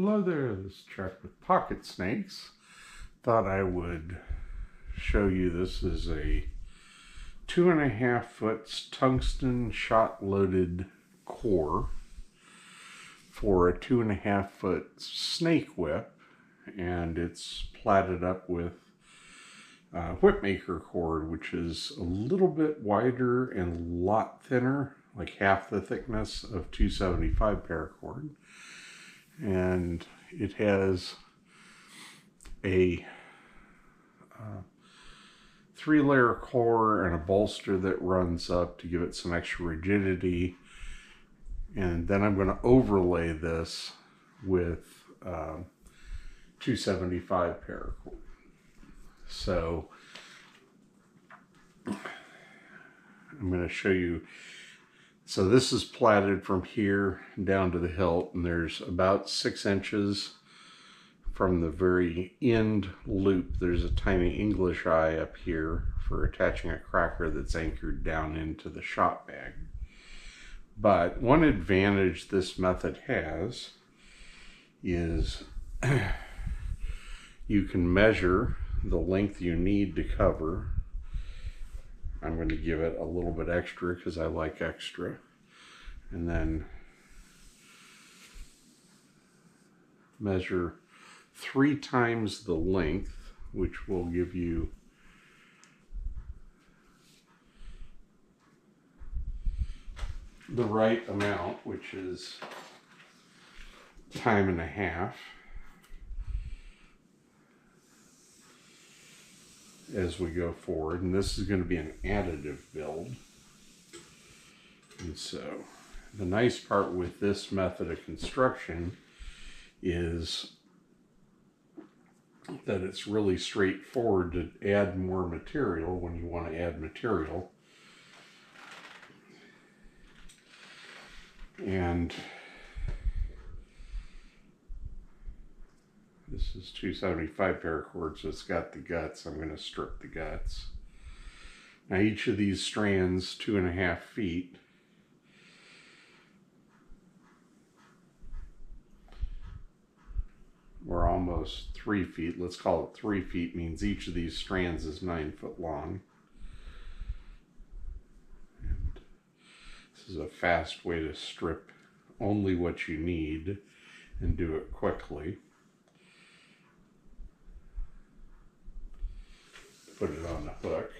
Hello there, this is Chuck with Pocket Snakes. Thought I would show you this is a 2.5 foot tungsten shot loaded core for a 2.5 foot snake whip, and it's platted up with whipmaker cord, which is a little bit wider and a lot thinner, like half the thickness of 275 paracord. And it has a 3-layer core and a bolster that runs up to give it some extra rigidity. And then I'm going to overlay this with 275 paracord. So I'm going to show you. So this is platted from here down to the hilt, and there's about 6 inches from the very end loop. There's a tiny English eye up here for attaching a cracker that's anchored down into the shot bag. But one advantage this method has is you can measure the length you need to cover. I'm going to give it a little bit extra because I like extra. And then measure 3 times the length, which will give you the right amount, which is 1.5 times. As we go forward, and this is going to be an additive build. And so the nice part with this method of construction is that it's really straightforward to add more material when you want to add material. And this is 275 paracord, so it's got the guts. I'm going to strip the guts. Now each of these strands, 2.5 feet. Or almost 3 feet. Let's call it 3 feet, means each of these strands is 9 foot long. And this is a fast way to strip only what you need and do it quickly. Put it on the hook.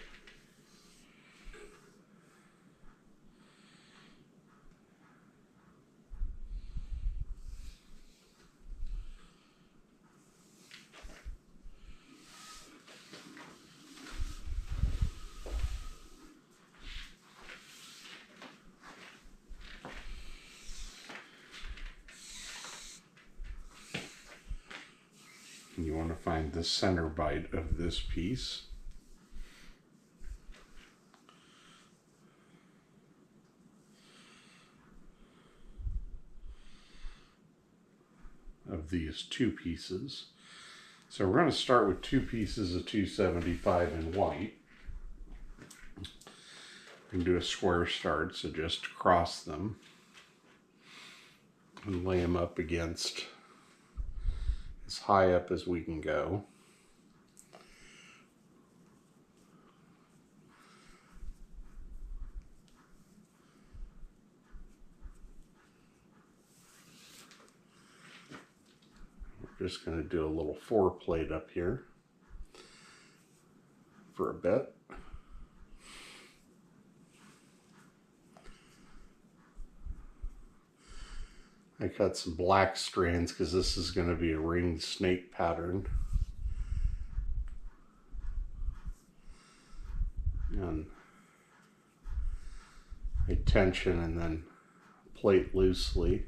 And you want to find the center bight of this piece. Of these 2 pieces. So we're going to start with 2 pieces of 275 in white. We can do a square start, so just cross them and lay them up against as high up as we can go. Just going to do a little 4 plate up here for a bit. I cut some black strands because this is going to be a ringed snake pattern. And I tension and then plate loosely.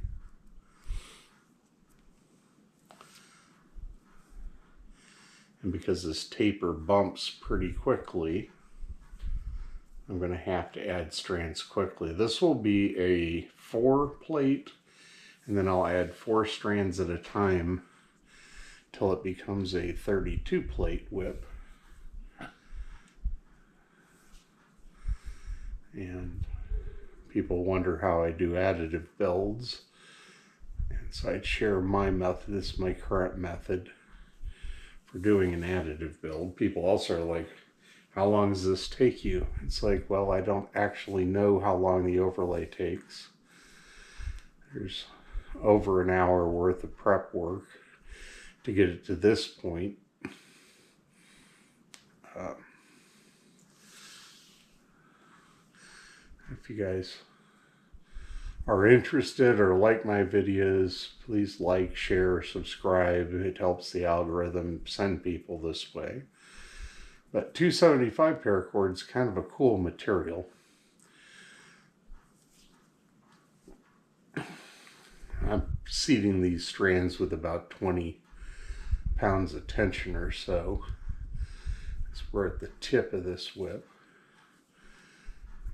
And because this taper bumps pretty quickly, I'm going to have to add strands quickly. This will be a 4 plate, and then I'll add 4 strands at a time till it becomes a 32 plate whip. And people wonder how I do additive builds. And So I'd share my method. This is my current method for doing an additive build. People also are like, how long does this take you? It's like, well, I don't actually know how long the overlay takes. There's over an hour worth of prep work to get it to this point. If you guys are interested or like my videos, please like, share, subscribe. It helps the algorithm send people this way. But 275 paracord is kind of a cool material. I'm seating these strands with about 20 pounds of tension or so. So we're at the tip of this whip.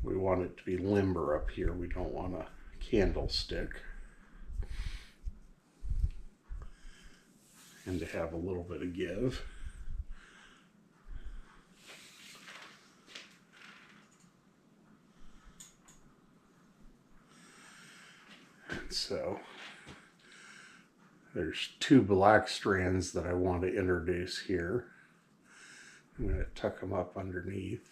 We want it to be limber up here. We don't want a candlestick. And to have a little bit of give. And so there's 2 black strands that I want to introduce here. I'm going to tuck them up underneath.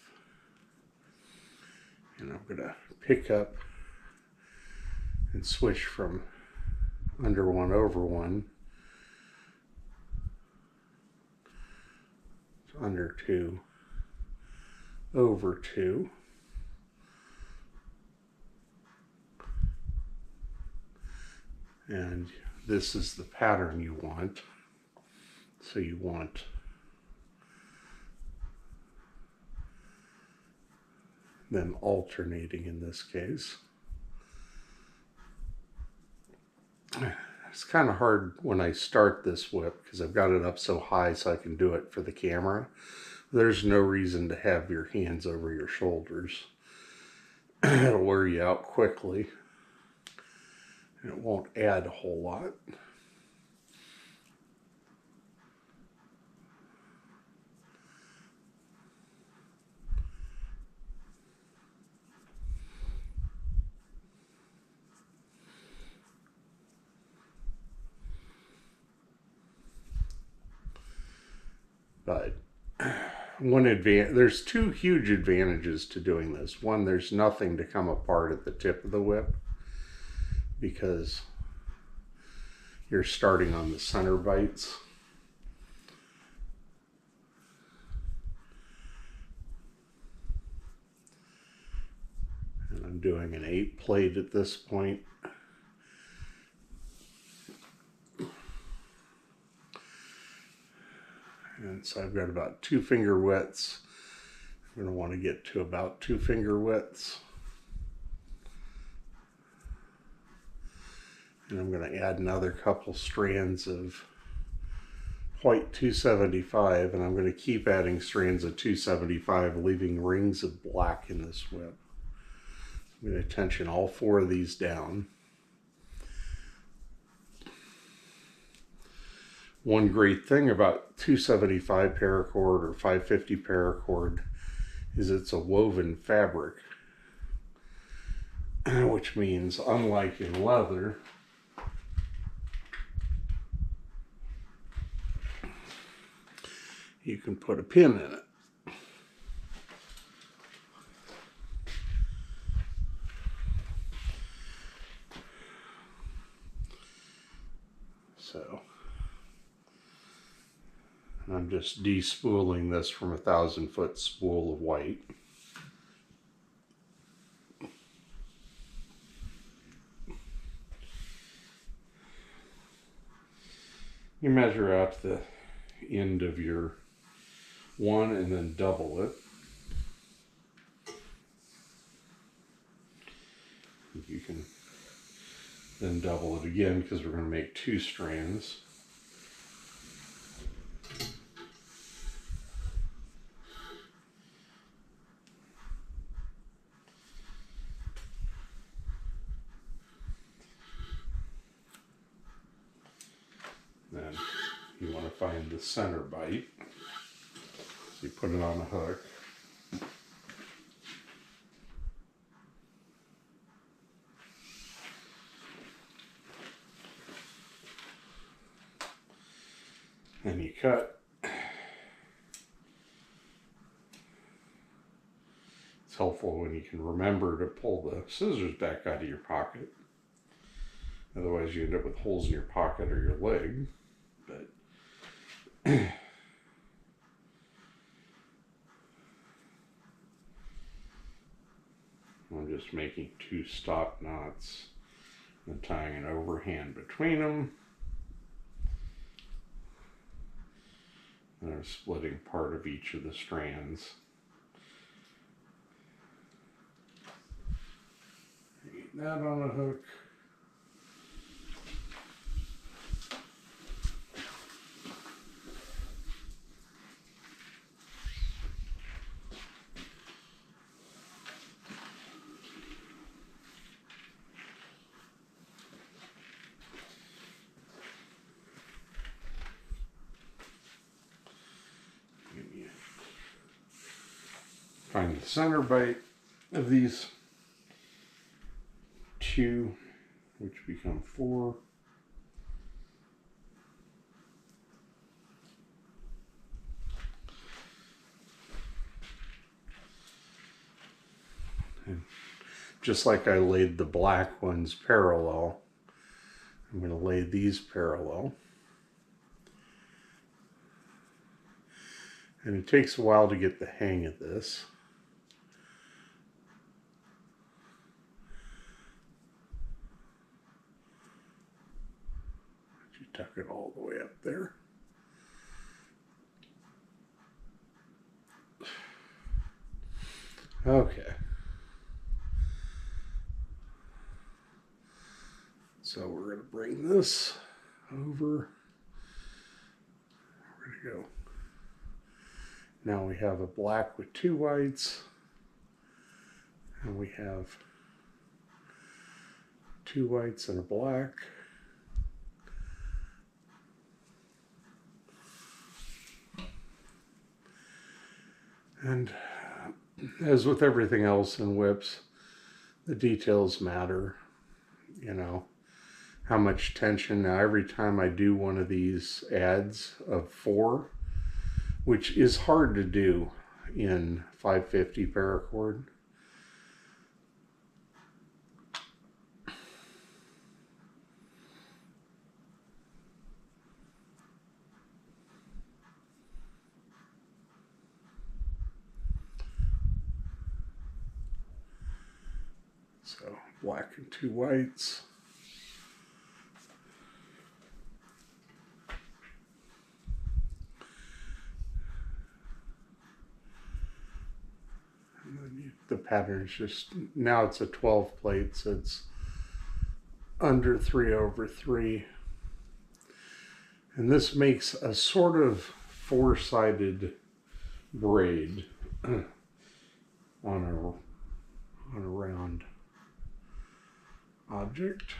And I'm going to pick up and switch from under one over one to under 2 over 2. And this is the pattern you want. So you want them alternating in this case. It's kind of hard when I start this whip because I've got it up so high so I can do it for the camera. There's no reason to have your hands over your shoulders. It'll wear you out quickly. And it won't add a whole lot. But there's 2 huge advantages to doing this. One, there's nothing to come apart at the tip of the whip because you're starting on the center bights. And I'm doing an 8 plate at this point. And so I've got about 2 finger widths. I'm going to want to get to about 2 finger widths. And I'm going to add another couple strands of white 275, and I'm going to keep adding strands of 275, leaving rings of black in this whip. I'm going to tension all 4 of these down. One great thing about 275 paracord or 550 paracord is it's a woven fabric, which means unlike in leather, you can put a pin in it. So I'm just de-spooling this from a 1,000-foot spool of white. You measure out the end of your one and then double it. You can then double it again because we're going to make 2 strands. Then you want to find the center bight. So you put it on a hook. and you cut. It's helpful when you can remember to pull the scissors back out of your pocket. Otherwise you end up with holes in your pocket or your leg. But I'm just making 2 stop knots and tying an overhand between them. And I'm splitting part of each of the strands. Get that on a hook. Find the center bight of these 2, which become 4. And just like I laid the black ones parallel, I'm going to lay these parallel. And it takes a while to get the hang of this. Tuck it all the way up there. Okay. So we're going to bring this over. Where'd it go? Now we have a black with 2 whites. And we have 2 whites and a black. And as with everything else in whips, the details matter, you know, how much tension. Now every time I do one of these adds of 4, which is hard to do in 550 paracord. So black and 2 whites. And then the pattern's just, now it's a 12 plate, so it's under 3/3. And this makes a sort of 4-sided braid on a round object.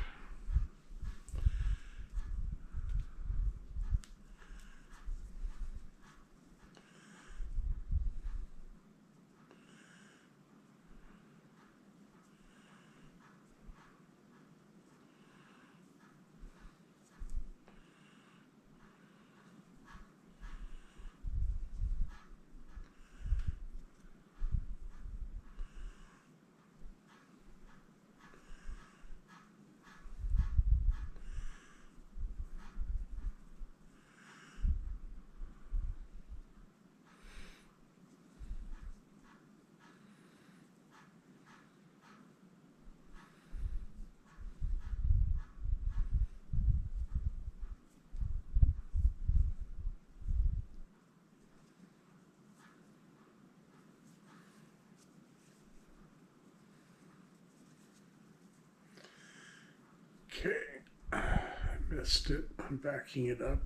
Okay, I missed it. I'm backing it up.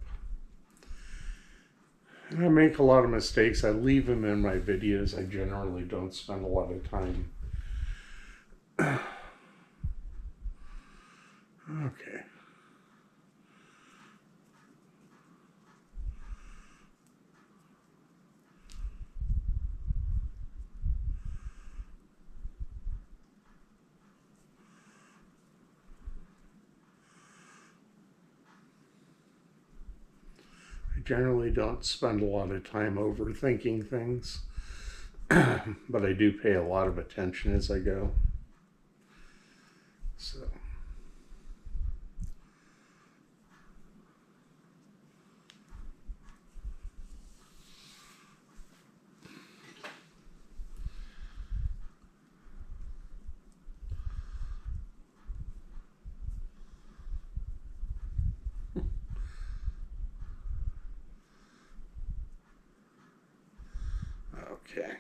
And I make a lot of mistakes. I leave them in my videos. I generally don't spend a lot of time. Okay. I generally don't spend a lot of time overthinking things, but I do pay a lot of attention as I go. So. Okay.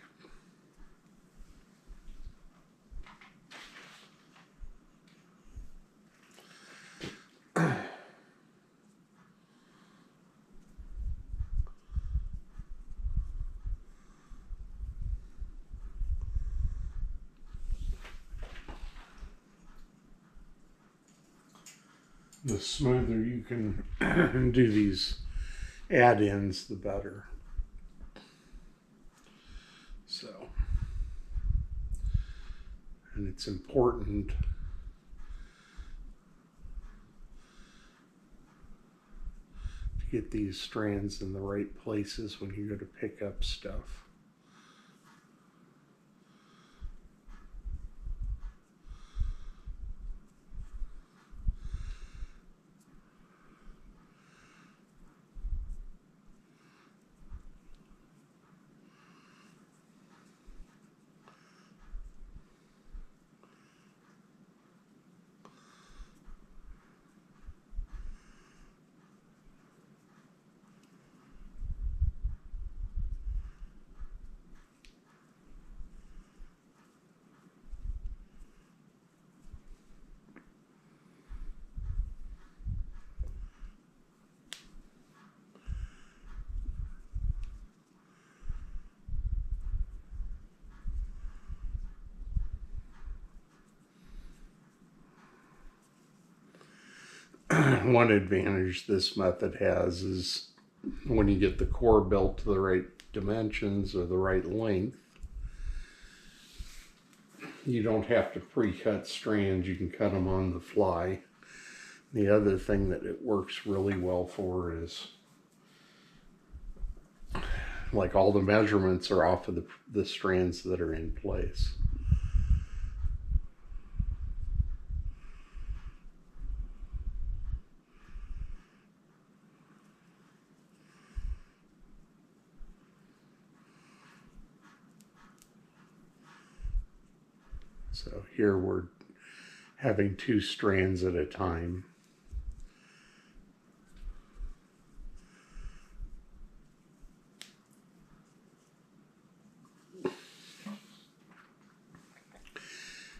The smoother you can do these add-ins, the better. So, and it's important to get these strands in the right places when you go to pick up stuff. One advantage this method has is when you get the core built to the right dimensions or the right length, you don't have to pre-cut strands. You can cut them on the fly. The other thing that it works really well for is, like, all the measurements are off of the strands that are in place. So here we're having 2 strands at a time.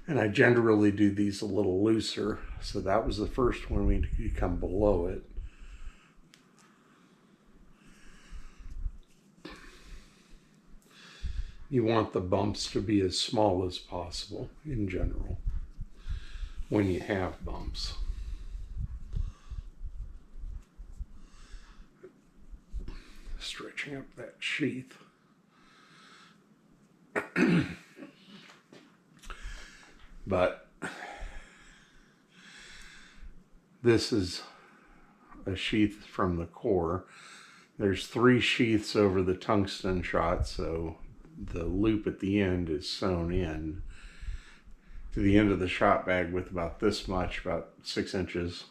And I generally do these a little looser. So that was the first one. We come below it. You want the bumps to be as small as possible in general when you have bumps. Stretching up that sheath. But this is a sheath from the core. There's 3 sheaths over the tungsten shot, so the loop at the end is sewn in to the end of the shot bag with about this much, about 6 inches.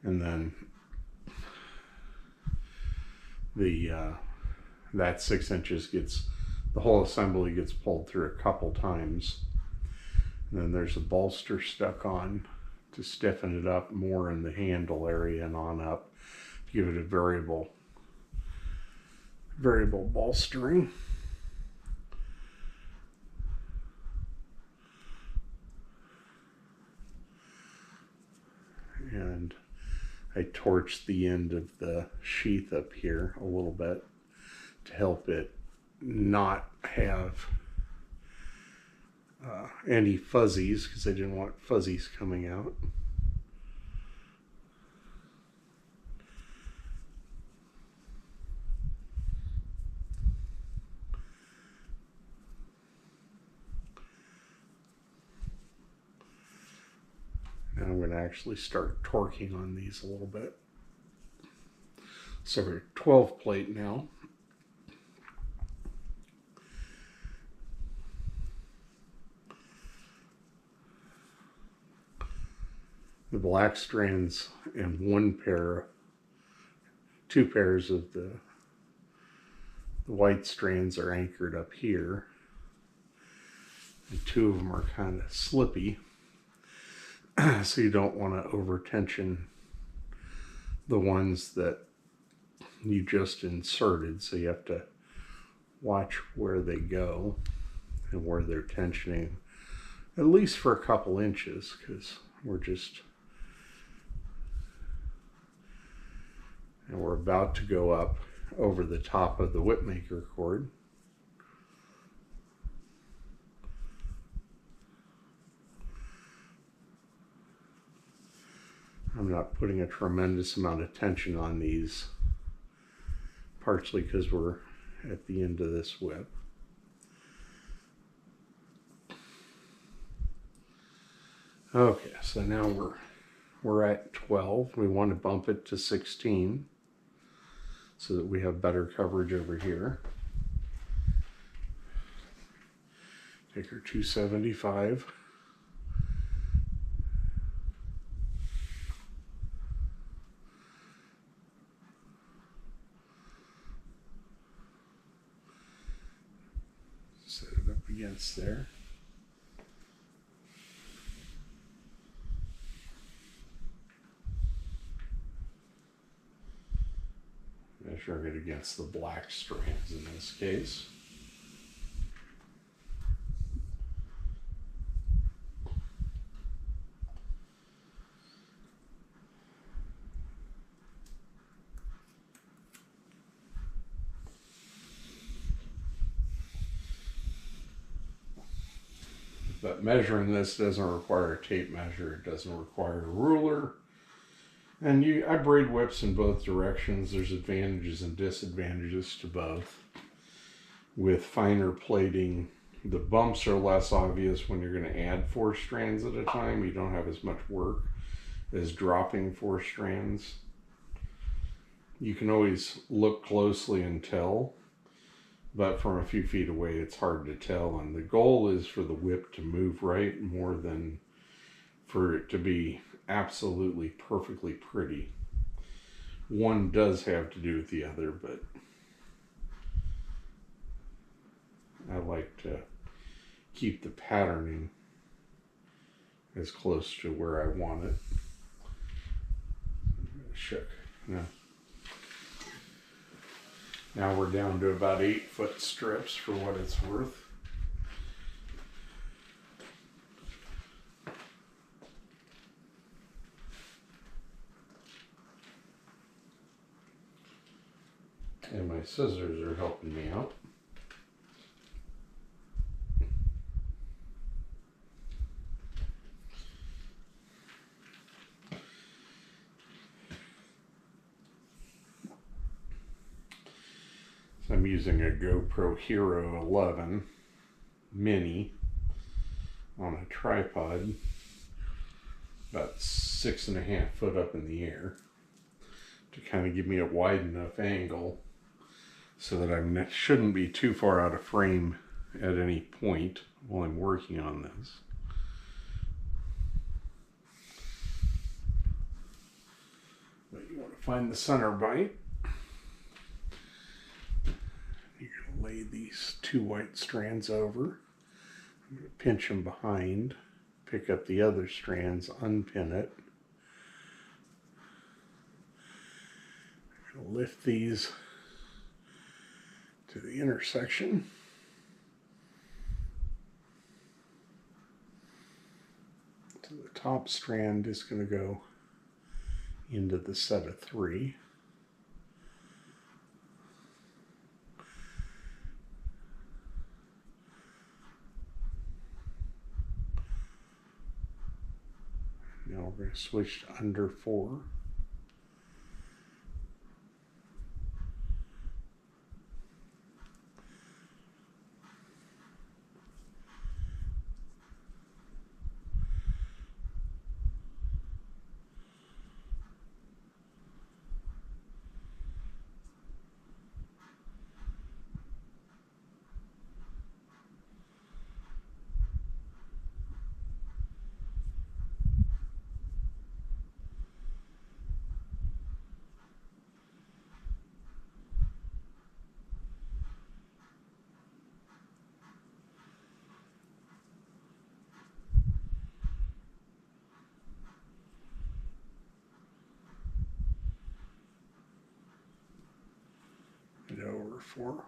And then that 6 inches gets, the whole assembly gets pulled through a couple times. And then there's a bolster stuck on to stiffen it up more in the handle area and on up, to give it a variable bolstering. And I torched the end of the sheath up here a little bit to help it not have any fuzzies, because I didn't want fuzzies coming out. Now I'm going to actually start torquing on these a little bit. So we're 12 plate now. The black strands and two pairs of the white strands are anchored up here. And two of them are kind of slippy. So you don't want to over tension the ones that you just inserted. So you have to watch where they go and where they're tensioning, at least for a couple inches, because we're about to go up over the top of the whipmaker cord. I'm not putting a tremendous amount of tension on these, partially because we're at the end of this whip. Okay, so now we're at 12. We want to bump it to 16 so that we have better coverage over here. Take our 275. Set it up against there. Measuring it against the black strands in this case. But measuring this doesn't require a tape measure, it doesn't require a ruler. And I braid whips in both directions. There's advantages and disadvantages to both. With finer plating, the bumps are less obvious when you're going to add 4 strands at a time. You don't have as much work as dropping 4 strands. You can always look closely and tell, but from a few feet away it's hard to tell. And the goal is for the whip to move right more than for it to be absolutely perfectly pretty. One does have to do with the other, but I like to keep the patterning as close to where I want it. Shook. Now we're down to about 8-foot strips for what it's worth. And my scissors are helping me out. So I'm using a GoPro Hero 11 mini on a tripod, about 6.5 foot up in the air, to kind of give me a wide enough angle so that I shouldn't be too far out of frame at any point while I'm working on this. But you want to find the center bight. You're going to lay these 2 white strands over. I'm going to pinch them behind, pick up the other strands, unpin it. I'm going to lift these to the intersection. So the top strand is going to go into the set of 3. Now we're going to switch to under 4. before.